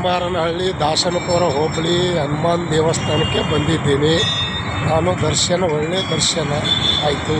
ಚಿಕ್ಕಮಾರನಹಳ್ಳಿ ದಾಸನಪುರ ಹೋಬಳಿ ಹನುಮಾನ್ ದೇವಸ್ಥಾನಕ್ಕೆ ಬಂದಿದ್ದೀನಿ. ನಾನು ಒಳ್ಳೆ ದರ್ಶನ ಆಯಿತು.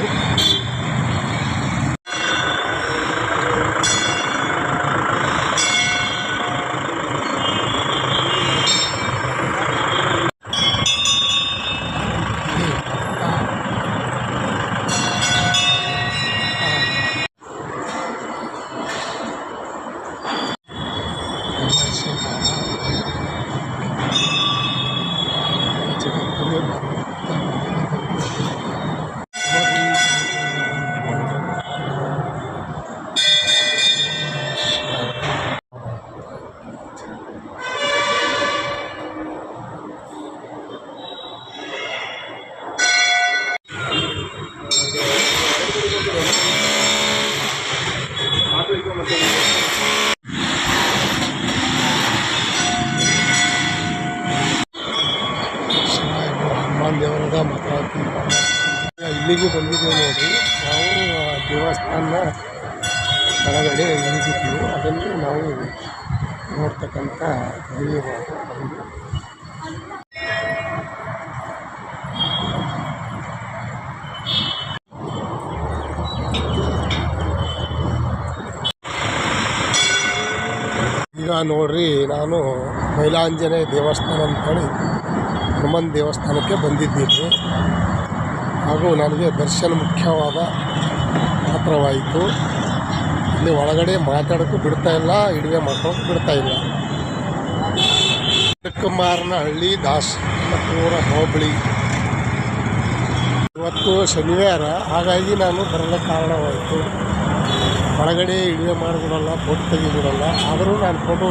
ಹನುಮಾನ್ ದೇವರದ ಇಲ್ಲಿಗೆ ಬಂದಿದ್ದೇವೆ ನೋಡಿ. ನಾವು ದೇವಸ್ಥಾನ ಕೆಳಗಡೆ ಇಳಿದಿದ್ವಿ. ಅದನ್ನು ನಾವು ನೋಡ್ತಕ್ಕಂಥ ಈಗ ನೋಡ್ರಿ, ನಾನು ಮೈಲಾಂಜನೇಯ ದೇವಸ್ಥಾನ ಅಂತೇಳಿ ಹನುಮಾನ್ ದೇವಸ್ಥಾನಕ್ಕೆ ಬಂದಿದ್ದೀನಿ. ಹಾಗೂ ನನಗೆ ದರ್ಶನ ಮುಖ್ಯವಾದ ಪಾತ್ರವಾಯಿತು. ಇಲ್ಲಿ ಒಳಗಡೆ ಮಾತಾಡೋಕ್ಕೂ ಬಿಡ್ತಾಯಿಲ್ಲ, ಇಡುವೆ ಮಾಡ್ಕೊಳ್ಳೋಕ್ಕೂ ಬಿಡ್ತಾಯಿಲ್ಲ. ಚಿಕ್ಕಮಾರನಹಳ್ಳಿ ದಾಸನಪುರ ಹೋಬಳಿ. ಇವತ್ತು ಶನಿವಾರ, ಹಾಗಾಗಿ ನಾನು ಬರಲು ಕಾರಣವಾಯಿತು. ಒಳಗಡೆ ಇಡುವೆ ಮಾಡಿಬಿಡಲ್ಲ, ಫೋಟೋ ತೆಗಿಬಿಡಲ್ಲ. ಆದರೂ ನಾನು ಫೋಟೋ